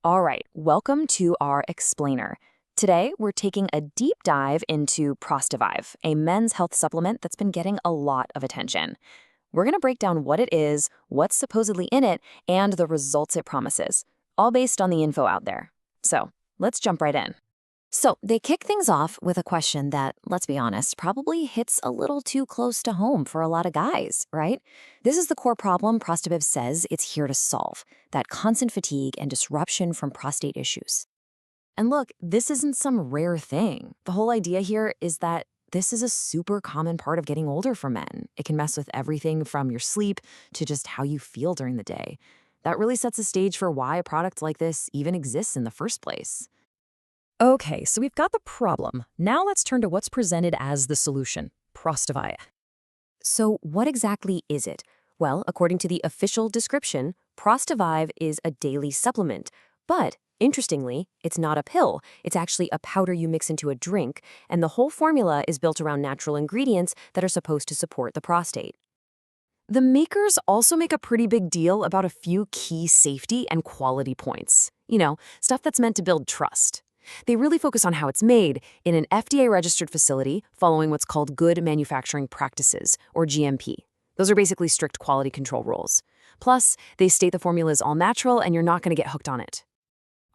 All right, welcome to our explainer. Today, we're taking a deep dive into ProstaVive, a men's health supplement that's been getting a lot of attention. We're going to break down what it is, what's supposedly in it, and the results it promises, all based on the info out there. So, let's jump right in. So, they kick things off with a question that, let's be honest, probably hits a little too close to home for a lot of guys, right? This is the core problem ProstaVive says it's here to solve, that constant fatigue and disruption from prostate issues. And look, this isn't some rare thing. The whole idea here is that this is a super common part of getting older for men. It can mess with everything from your sleep to just how you feel during the day. That really sets the stage for why a product like this even exists in the first place. Okay, so we've got the problem. Now let's turn to what's presented as the solution, ProstaVive. So what exactly is it? Well, according to the official description, ProstaVive is a daily supplement. But, interestingly, it's not a pill. It's actually a powder you mix into a drink, and the whole formula is built around natural ingredients that are supposed to support the prostate. The makers also make a pretty big deal about a few key safety and quality points. You know, stuff that's meant to build trust. They really focus on how it's made in an FDA-registered facility following what's called Good Manufacturing Practices, or GMP. Those are basically strict quality control rules. Plus, they state the formula is all natural and you're not going to get hooked on it.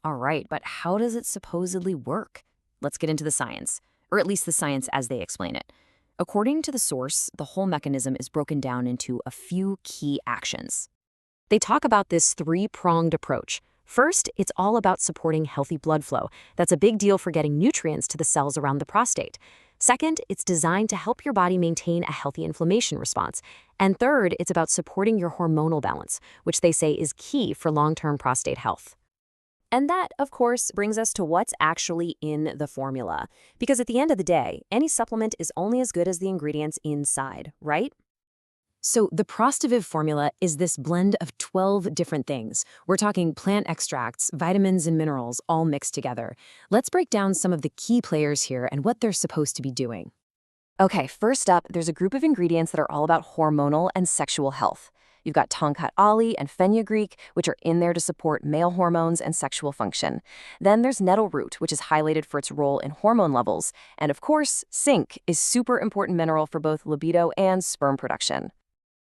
All right, but how does it supposedly work? Let's get into the science, or at least the science as they explain it. According to the source, the whole mechanism is broken down into a few key actions. They talk about this three-pronged approach. First, it's all about supporting healthy blood flow. That's a big deal for getting nutrients to the cells around the prostate. Second, it's designed to help your body maintain a healthy inflammation response. And third, it's about supporting your hormonal balance, which they say is key for long-term prostate health. And that, of course, brings us to what's actually in the formula. Because at the end of the day, any supplement is only as good as the ingredients inside, right? So the ProstaVive formula is this blend of 12 different things. We're talking plant extracts, vitamins, and minerals all mixed together. Let's break down some of the key players here and what they're supposed to be doing. Okay, first up, there's a group of ingredients that are all about hormonal and sexual health. You've got tonkat ali and fenugreek, which are in there to support male hormones and sexual function. Then there's nettle root, which is highlighted for its role in hormone levels. And of course, zinc is super important mineral for both libido and sperm production.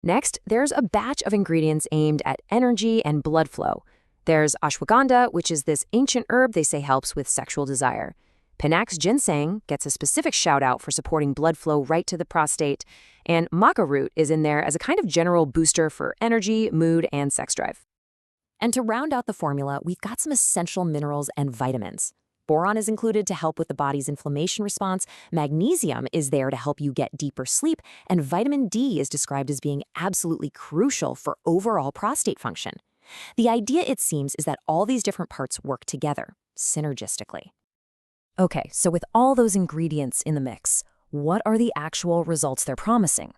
Next, there's a batch of ingredients aimed at energy and blood flow. There's ashwagandha, which is this ancient herb they say helps with sexual desire. Panax ginseng gets a specific shout-out for supporting blood flow right to the prostate. And maca root is in there as a kind of general booster for energy, mood, and sex drive. And to round out the formula, we've got some essential minerals and vitamins. Boron is included to help with the body's inflammation response, magnesium is there to help you get deeper sleep, and vitamin D is described as being absolutely crucial for overall prostate function. The idea, it seems, is that all these different parts work together, synergistically. Okay, so with all those ingredients in the mix, what are the actual results they're promising?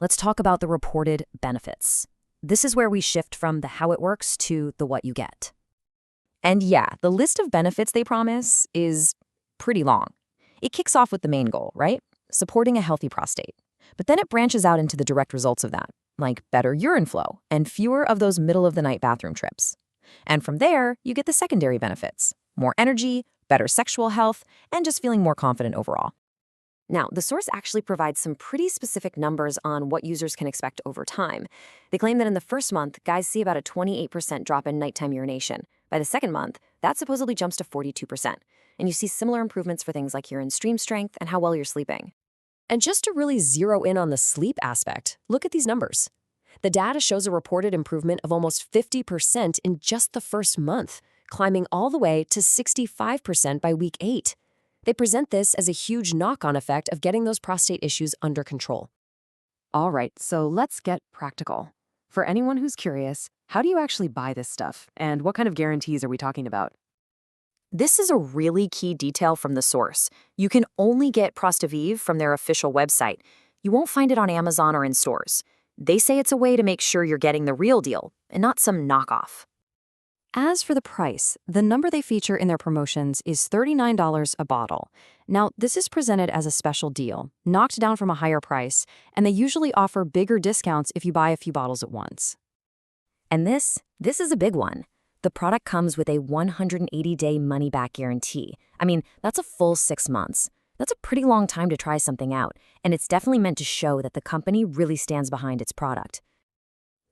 Let's talk about the reported benefits. This is where we shift from the how it works to the what you get. And yeah, the list of benefits they promise is pretty long. It kicks off with the main goal, right? Supporting a healthy prostate. But then it branches out into the direct results of that, like better urine flow and fewer of those middle-of-the-night bathroom trips. And from there, you get the secondary benefits, more energy, better sexual health, and just feeling more confident overall. Now, the source actually provides some pretty specific numbers on what users can expect over time. They claim that in the first month, guys see about a 28% drop in nighttime urination. By the second month, that supposedly jumps to 42%. And you see similar improvements for things like urine stream strength and how well you're sleeping. And just to really zero in on the sleep aspect, look at these numbers. The data shows a reported improvement of almost 50% in just the first month, climbing all the way to 65% by week 8. They present this as a huge knock-on effect of getting those prostate issues under control. All right, so let's get practical. For anyone who's curious, how do you actually buy this stuff, and what kind of guarantees are we talking about? This is a really key detail from the source. You can only get ProstaVive from their official website. You won't find it on Amazon or in stores. They say it's a way to make sure you're getting the real deal, and not some knockoff. As for the price, the number they feature in their promotions is $39 a bottle. Now, this is presented as a special deal, knocked down from a higher price, and they usually offer bigger discounts if you buy a few bottles at once. And this is a big one. The product comes with a 180-day money-back guarantee. I mean, that's a full 6 months. That's a pretty long time to try something out, and it's definitely meant to show that the company really stands behind its product.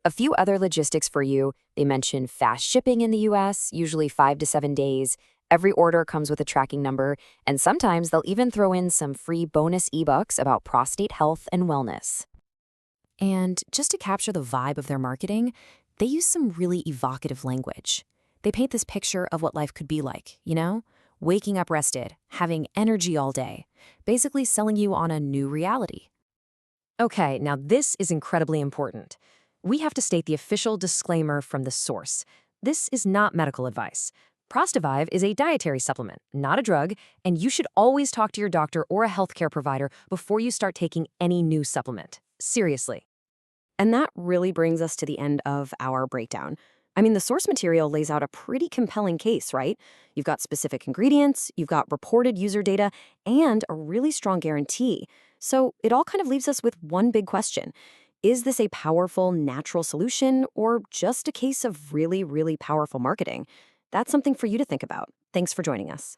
A few other logistics for you. They mention fast shipping in the US, usually 5 to 7 days. Every order comes with a tracking number, and sometimes they'll even throw in some free bonus ebooks about prostate health and wellness. And just to capture the vibe of their marketing, they use some really evocative language. They paint this picture of what life could be like, waking up rested, having energy all day, basically selling you on a new reality. Okay, now this is incredibly important. We have to state the official disclaimer from the source. This is not medical advice. ProstaVive is a dietary supplement, not a drug, and you should always talk to your doctor or a healthcare provider before you start taking any new supplement. Seriously. And that really brings us to the end of our breakdown. I mean, the source material lays out a pretty compelling case, right? You've got specific ingredients, you've got reported user data, and a really strong guarantee. So it all kind of leaves us with one big question. Is this a powerful, natural solution, or just a case of really, really powerful marketing? That's something for you to think about. Thanks for joining us.